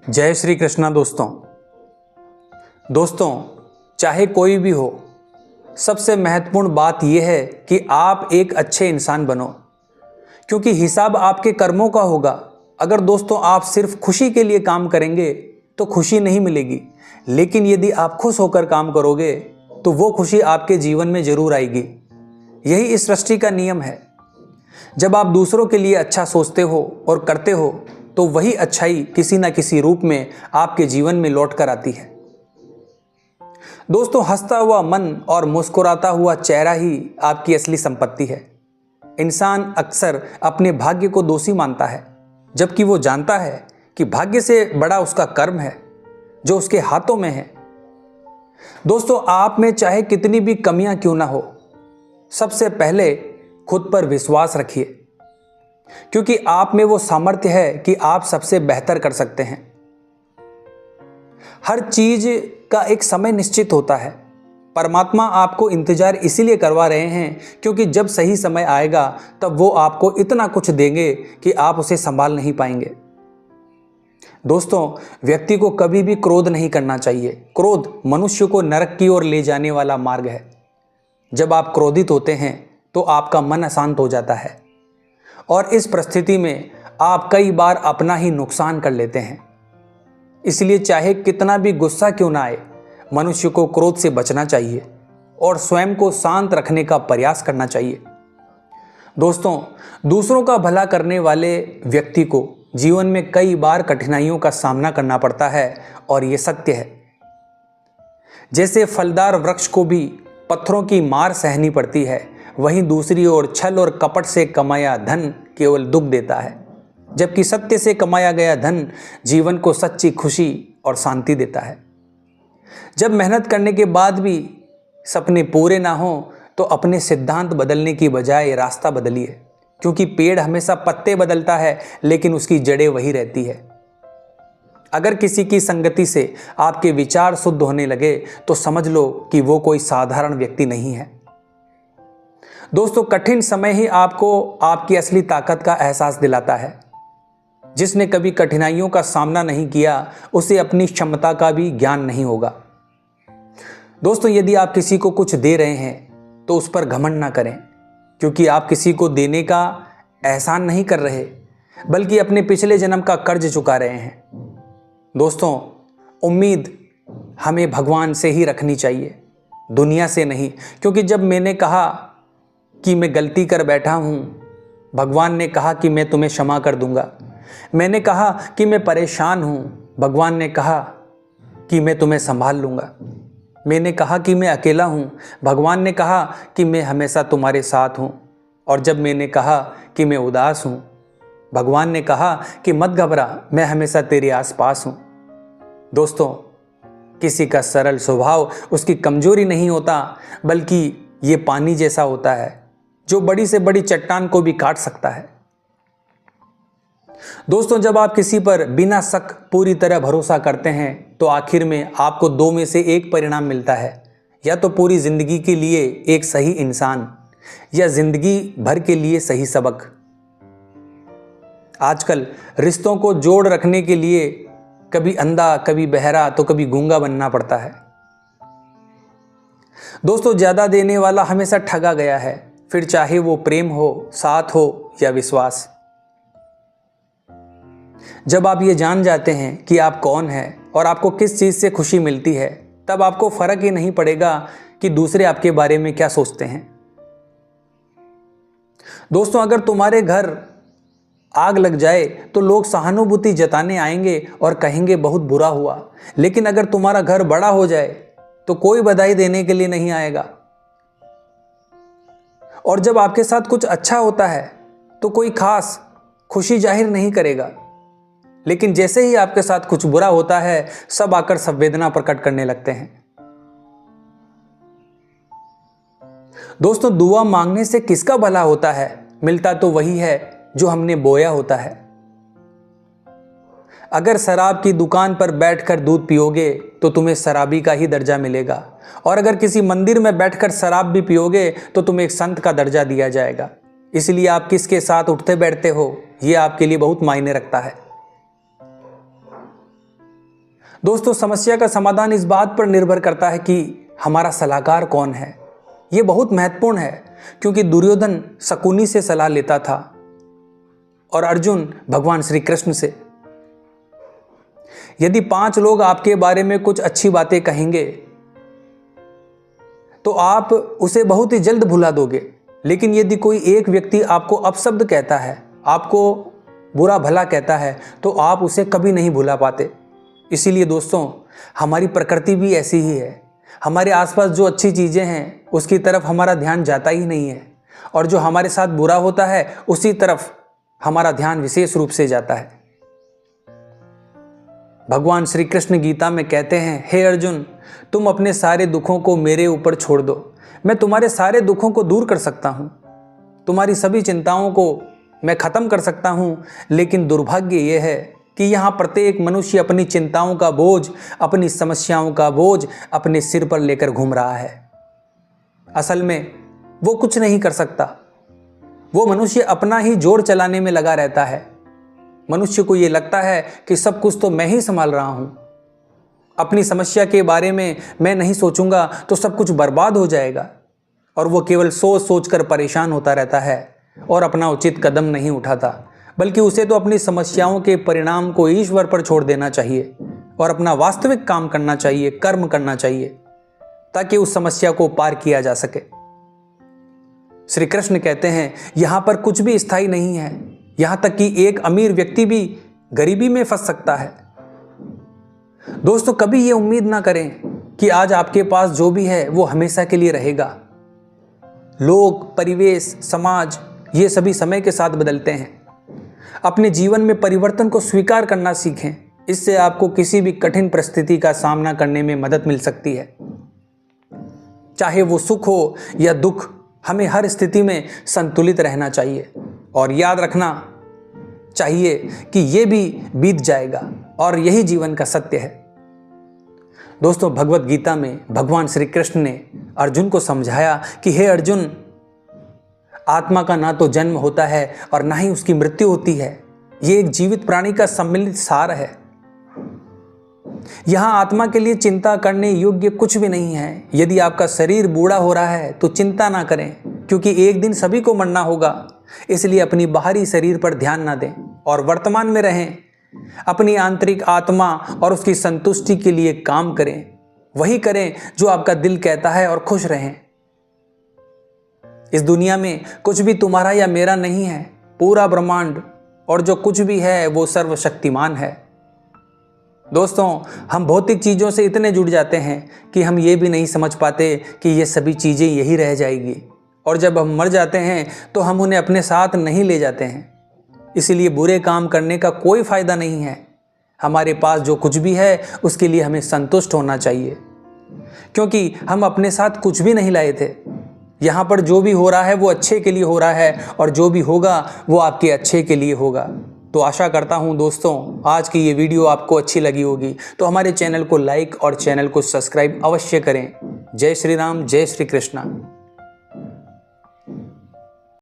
जय श्री कृष्णा दोस्तों चाहे कोई भी हो, सबसे महत्वपूर्ण बात यह है कि आप एक अच्छे इंसान बनो, क्योंकि हिसाब आपके कर्मों का होगा। अगर दोस्तों आप सिर्फ खुशी के लिए काम करेंगे तो खुशी नहीं मिलेगी, लेकिन यदि आप खुश होकर काम करोगे तो वो खुशी आपके जीवन में जरूर आएगी। यही इस सृष्टि का नियम है। जब आप दूसरों के लिए अच्छा सोचते हो और करते हो तो वही अच्छाई किसी न किसी रूप में आपके जीवन में लौट कर आती है। दोस्तों, हंसता हुआ मन और मुस्कुराता हुआ चेहरा ही आपकी असली संपत्ति है। इंसान अक्सर अपने भाग्य को दोषी मानता है, जबकि वो जानता है कि भाग्य से बड़ा उसका कर्म है जो उसके हाथों में है। दोस्तों, आप में चाहे कितनी भी कमियां क्यों ना हो, सबसे पहले खुद पर विश्वास रखिए, क्योंकि आप में वो सामर्थ्य है कि आप सबसे बेहतर कर सकते हैं। हर चीज का एक समय निश्चित होता है। परमात्मा आपको इंतजार इसीलिए करवा रहे हैं क्योंकि जब सही समय आएगा तब वो आपको इतना कुछ देंगे कि आप उसे संभाल नहीं पाएंगे। दोस्तों, व्यक्ति को कभी भी क्रोध नहीं करना चाहिए। क्रोध मनुष्य को नरक की ओर ले जाने वाला मार्ग है। जब आप क्रोधित होते हैं तो आपका मन अशांत हो जाता है और इस परिस्थिति में आप कई बार अपना ही नुकसान कर लेते हैं। इसलिए चाहे कितना भी गुस्सा क्यों ना आए, मनुष्य को क्रोध से बचना चाहिए और स्वयं को शांत रखने का प्रयास करना चाहिए। दोस्तों, दूसरों का भला करने वाले व्यक्ति को जीवन में कई बार कठिनाइयों का सामना करना पड़ता है और ये सत्य है। जैसे फलदार वृक्ष को भी पत्थरों की मार सहनी पड़ती है, वहीं दूसरी ओर छल और कपट से कमाया धन केवल दुख देता है, जबकि सत्य से कमाया गया धन जीवन को सच्ची खुशी और शांति देता है। जब मेहनत करने के बाद भी सपने पूरे ना हो तो अपने सिद्धांत बदलने की बजाय रास्ता बदलिए, क्योंकि पेड़ हमेशा पत्ते बदलता है लेकिन उसकी जड़ें वही रहती है। अगर किसी की संगति से आपके विचार शुद्ध होने लगे तो समझ लो कि वो कोई साधारण व्यक्ति नहीं है। दोस्तों, कठिन समय ही आपको आपकी असली ताकत का एहसास दिलाता है। जिसने कभी कठिनाइयों का सामना नहीं किया उसे अपनी क्षमता का भी ज्ञान नहीं होगा। दोस्तों, यदि आप किसी को कुछ दे रहे हैं तो उस पर घमंड ना करें, क्योंकि आप किसी को देने का एहसान नहीं कर रहे बल्कि अपने पिछले जन्म का कर्ज चुका रहे हैं। दोस्तों, उम्मीद हमें भगवान से ही रखनी चाहिए, दुनिया से नहीं, क्योंकि जब मैंने कहा कि मैं गलती कर बैठा हूँ, भगवान ने कहा कि मैं तुम्हें क्षमा कर दूंगा। मैंने कहा कि मैं परेशान हूँ, भगवान ने कहा कि मैं तुम्हें संभाल लूँगा। मैंने कहा कि मैं अकेला हूँ, भगवान ने कहा कि मैं हमेशा तुम्हारे साथ हूँ। और जब मैंने कहा कि मैं उदास हूँ, भगवान ने कहा कि मत घबरा, मैं हमेशा तेरे आसपास हूँ। दोस्तों, किसी का सरल स्वभाव उसकी कमजोरी नहीं होता, बल्कि ये पानी जैसा होता है जो बड़ी से बड़ी चट्टान को भी काट सकता है। दोस्तों, जब आप किसी पर बिना शक पूरी तरह भरोसा करते हैं तो आखिर में आपको दो में से एक परिणाम मिलता है, या तो पूरी जिंदगी के लिए एक सही इंसान या जिंदगी भर के लिए सही सबक। आजकल रिश्तों को जोड़ रखने के लिए कभी अंधा, कभी बहरा तो कभी गूंगा बनना पड़ता है। दोस्तों, ज्यादा देने वाला हमेशा ठगा गया है, फिर चाहे वो प्रेम हो, साथ हो या विश्वास। जब आप ये जान जाते हैं कि आप कौन हैं और आपको किस चीज से खुशी मिलती है, तब आपको फर्क ही नहीं पड़ेगा कि दूसरे आपके बारे में क्या सोचते हैं। दोस्तों, अगर तुम्हारे घर आग लग जाए तो लोग सहानुभूति जताने आएंगे और कहेंगे बहुत बुरा हुआ, लेकिन अगर तुम्हारा घर बड़ा हो जाए तो कोई बधाई देने के लिए नहीं आएगा। और जब आपके साथ कुछ अच्छा होता है तो कोई खास खुशी जाहिर नहीं करेगा, लेकिन जैसे ही आपके साथ कुछ बुरा होता है सब आकर संवेदना प्रकट करने लगते हैं। दोस्तों, दुआ मांगने से किसका भला होता है? मिलता तो वही है जो हमने बोया होता है। अगर शराब की दुकान पर बैठकर दूध पियोगे तो तुम्हें शराबी का ही दर्जा मिलेगा, और अगर किसी मंदिर में बैठकर शराब भी पियोगे तो तुम्हें एक संत का दर्जा दिया जाएगा। इसलिए आप किसके साथ उठते बैठते हो ये आपके लिए बहुत मायने रखता है। दोस्तों, समस्या का समाधान इस बात पर निर्भर करता है कि हमारा सलाहकार कौन है। ये बहुत महत्वपूर्ण है, क्योंकि दुर्योधन शकुनी से सलाह लेता था और अर्जुन भगवान श्री कृष्ण से। यदि 5 लोग आपके बारे में कुछ अच्छी बातें कहेंगे तो आप उसे बहुत ही जल्द भुला दोगे, लेकिन यदि कोई एक व्यक्ति आपको अपशब्द कहता है, आपको बुरा भला कहता है, तो आप उसे कभी नहीं भुला पाते। इसीलिए दोस्तों, हमारी प्रकृति भी ऐसी ही है। हमारे आसपास जो अच्छी चीज़ें हैं उसकी तरफ हमारा ध्यान जाता ही नहीं है, और जो हमारे साथ बुरा होता है उसी तरफ हमारा ध्यान विशेष रूप से जाता है। भगवान श्री कृष्ण गीता में कहते हैं, हे अर्जुन, तुम अपने सारे दुखों को मेरे ऊपर छोड़ दो, मैं तुम्हारे सारे दुखों को दूर कर सकता हूँ, तुम्हारी सभी चिंताओं को मैं खत्म कर सकता हूँ। लेकिन दुर्भाग्य यह है कि यहाँ प्रत्येक मनुष्य अपनी चिंताओं का बोझ, अपनी समस्याओं का बोझ अपने सिर पर लेकर घूम रहा है। असल में वो कुछ नहीं कर सकता। वो मनुष्य अपना ही जोर चलाने में लगा रहता है। मनुष्य को ये लगता है कि सब कुछ तो मैं ही संभाल रहा हूँ, अपनी समस्या के बारे में मैं नहीं सोचूंगा तो सब कुछ बर्बाद हो जाएगा। और वो केवल सोच सोच कर परेशान होता रहता है और अपना उचित कदम नहीं उठाता, बल्कि उसे तो अपनी समस्याओं के परिणाम को ईश्वर पर छोड़ देना चाहिए और अपना वास्तविक काम करना चाहिए, कर्म करना चाहिए, ताकि उस समस्या को पार किया जा सके। श्री कृष्ण कहते हैं, यहाँ पर कुछ भी स्थायी नहीं है, यहाँ तक कि एक अमीर व्यक्ति भी गरीबी में फंस सकता है। दोस्तों, कभी ये उम्मीद ना करें कि आज आपके पास जो भी है वो हमेशा के लिए रहेगा। लोग, परिवेश, समाज, ये सभी समय के साथ बदलते हैं। अपने जीवन में परिवर्तन को स्वीकार करना सीखें, इससे आपको किसी भी कठिन परिस्थिति का सामना करने में मदद मिल सकती है। चाहे वो सुख हो या दुख, हमें हर स्थिति में संतुलित रहना चाहिए और याद रखना चाहिए कि ये भी बीत जाएगा और यही जीवन का सत्य है। दोस्तों, भगवत गीता में भगवान श्री कृष्ण ने अर्जुन को समझाया कि हे अर्जुन, आत्मा का ना तो जन्म होता है और ना ही उसकी मृत्यु होती है। ये एक जीवित प्राणी का सम्मिलित सार है। यहां आत्मा के लिए चिंता करने योग्य कुछ भी नहीं है। यदि आपका शरीर बूढ़ा हो रहा है तो चिंता ना करें, क्योंकि एक दिन सभी को मरना होगा। इसलिए अपनी बाहरी शरीर पर ध्यान ना दें और वर्तमान में रहें। अपनी आंतरिक आत्मा और उसकी संतुष्टि के लिए काम करें। वही करें जो आपका दिल कहता है और खुश रहें। इस दुनिया में कुछ भी तुम्हारा या मेरा नहीं है। पूरा ब्रह्मांड और जो कुछ भी है वो सर्वशक्तिमान है। दोस्तों, हम भौतिक चीज़ों से इतने जुड़ जाते हैं कि हम ये भी नहीं समझ पाते कि ये सभी चीज़ें यही रह जाएगी, और जब हम मर जाते हैं तो हम उन्हें अपने साथ नहीं ले जाते हैं। इसीलिए बुरे काम करने का कोई फ़ायदा नहीं है। हमारे पास जो कुछ भी है उसके लिए हमें संतुष्ट होना चाहिए, क्योंकि हम अपने साथ कुछ भी नहीं लाए थे। यहाँ पर जो भी हो रहा है वो अच्छे के लिए हो रहा है, और जो भी होगा वो आपके अच्छे के लिए होगा। तो आशा करता हूँ दोस्तों, आज की ये वीडियो आपको अच्छी लगी होगी। तो हमारे चैनल को लाइक और चैनल को सब्सक्राइब अवश्य करें। जय श्री राम, जय श्री कृष्णा।